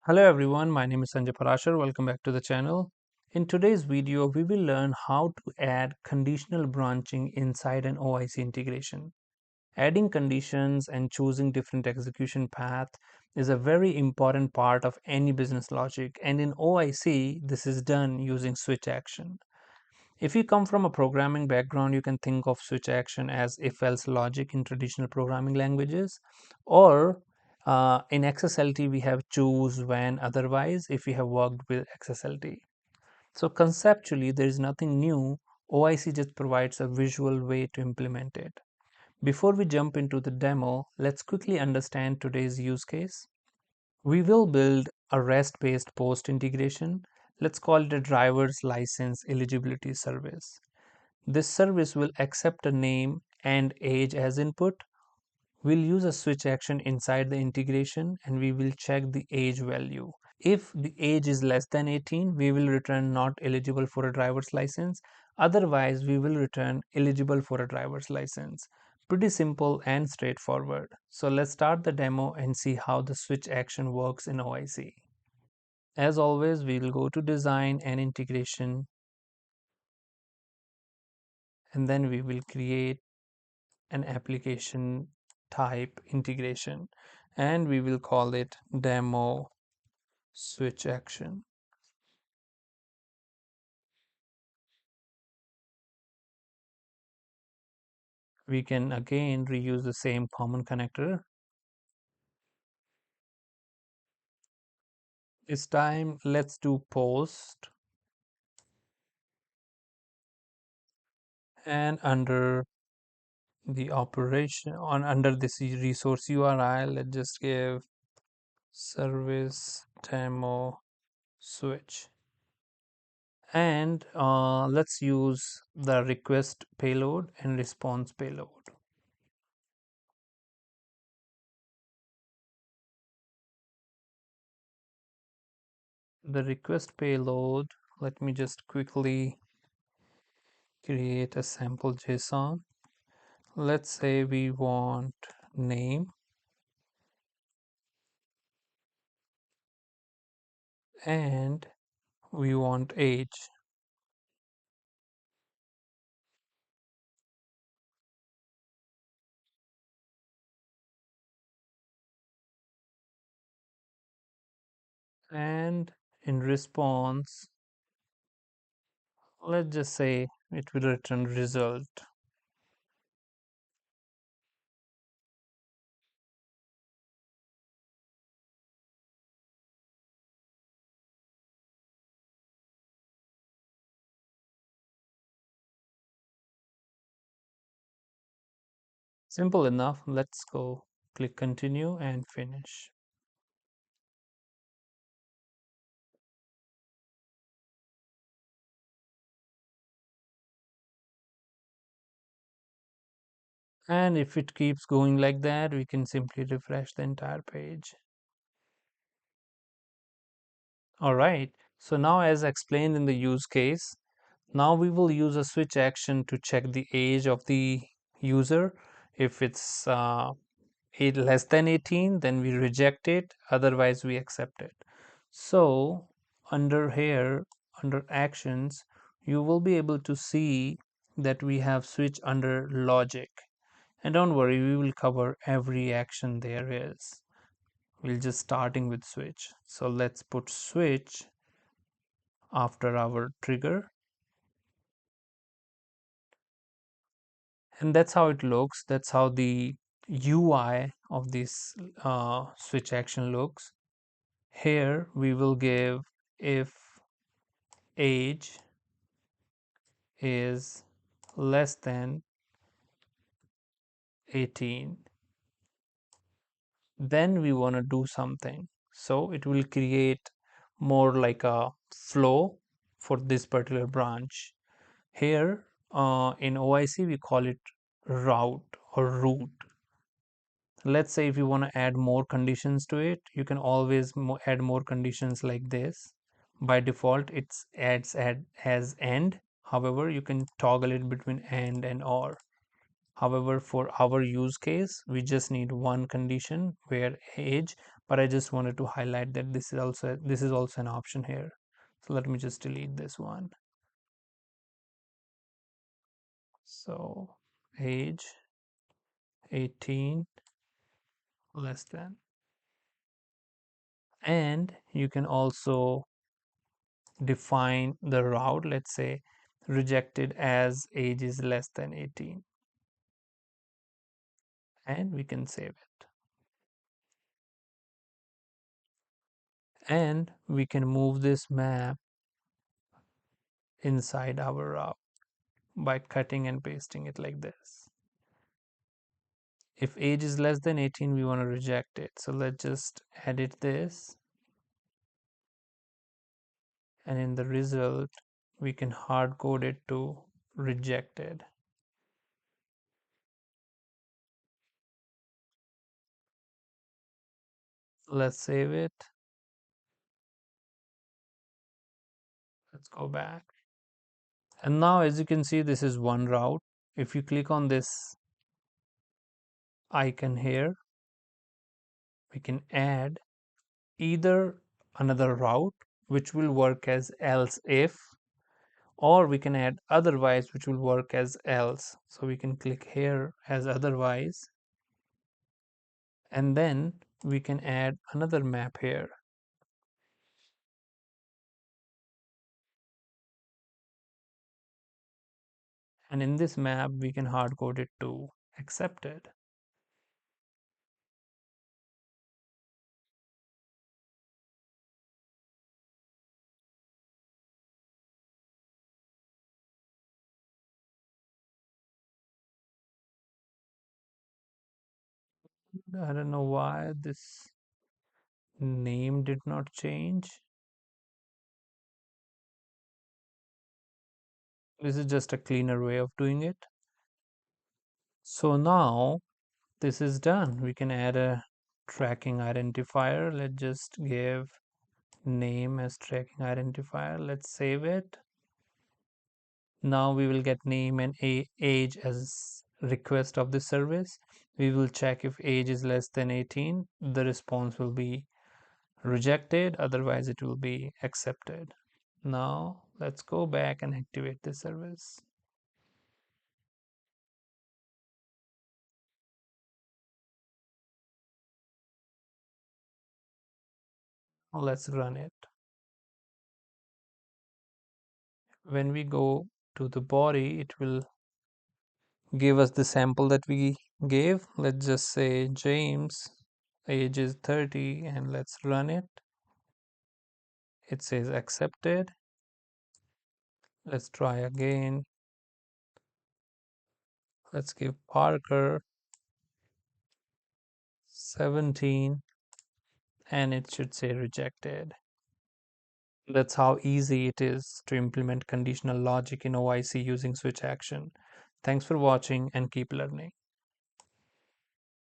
Hello everyone, my name is Sanjay Parashar. Welcome back to the channel. In today's video, we will learn how to add conditional branching inside an OIC integration. Adding conditions and choosing different execution path is a very important part of any business logic, and in OIC, this is done using switch action. If you come from a programming background, you can think of switch action as if-else logic in traditional programming languages, or in XSLT we have choose, when, otherwise if we have worked with XSLT. So conceptually there is nothing new. OIC just provides a visual way to implement it. Before we jump into the demo, let's quickly understand today's use case. We will build a REST-based post integration. Let's call it a driver's license eligibility service. This service will accept a name and age as input. We'll use a switch action inside the integration and we will check the age value. If the age is less than 18, we will return not eligible for a driver's license. Otherwise, we will return eligible for a driver's license. Pretty simple and straightforward. So let's start the demo and see how the switch action works in OIC. As always, we will go to design and integration, and then we will create an application type integration, and we will call it demo switch action. We can again reuse the same common connector. This time let's do post, and under the operation on under this resource URI, let's just give service demo switch, and let's use the request payload and response payload. The request payload, let me just quickly create a sample JSON. Let's say we want name and we want age. And in response, let's just say it will return result. Simple enough. Let's go click continue and finish. And if it keeps going like that, we can simply refresh the entire page. All right, so now as explained in the use case, now we will use a switch action to check the age of the user. If it's less than 18, then we reject it, otherwise we accept it. So under here, under actions, you will be able to see that we have switch under logic. And don't worry, we will cover every action there is. We'll just starting with switch. So let's put switch after our trigger, and that's how it looks. That's how the UI of this switch action looks. Here we will give if age is less than 18, then we want to do something. So it will create more like a flow for this particular branch. Here in OIC we call it route or route. Let's say if you want to add more conditions to it, you can always add more conditions like this. By default it's adds as and, however you can toggle it between and or. However, for our use case, we just need one condition where age, but I just wanted to highlight that this is also an option here. So let me just delete this one. So age 18 less than. And you can also define the route, let's say rejected as age is less than 18, and we can save it. And we can move this map inside our route by cutting and pasting it like this. If age is less than 18, we want to reject it. So let's just edit this. And in the result, we can hard code it to rejected. Let's save it. Let's go back. And now, as you can see, this is one route. If you click on this icon here, we can add either another route, which will work as else if, or we can add otherwise, which will work as else. So we can click here as otherwise, and then we can add another map here. And in this map, we can hard code it to accepted. I don't know why this name did not change. This is just a cleaner way of doing it. So now this is done. We can add a tracking identifier. Let's just give name as tracking identifier. Let's save it. Now we will get name and age as request of the service. We will check if age is less than 18. The response will be rejected, otherwise it will be accepted. Now let's go back and activate the service. Let's run it. When we go to the body, it will give us the sample that we gave. Let's just say James, age is 30, and let's run it. It says accepted. Let's try again. Let's give Parker 17, and it should say rejected. That's how easy it is to implement conditional logic in OIC using switch action. Thanks for watching and keep learning.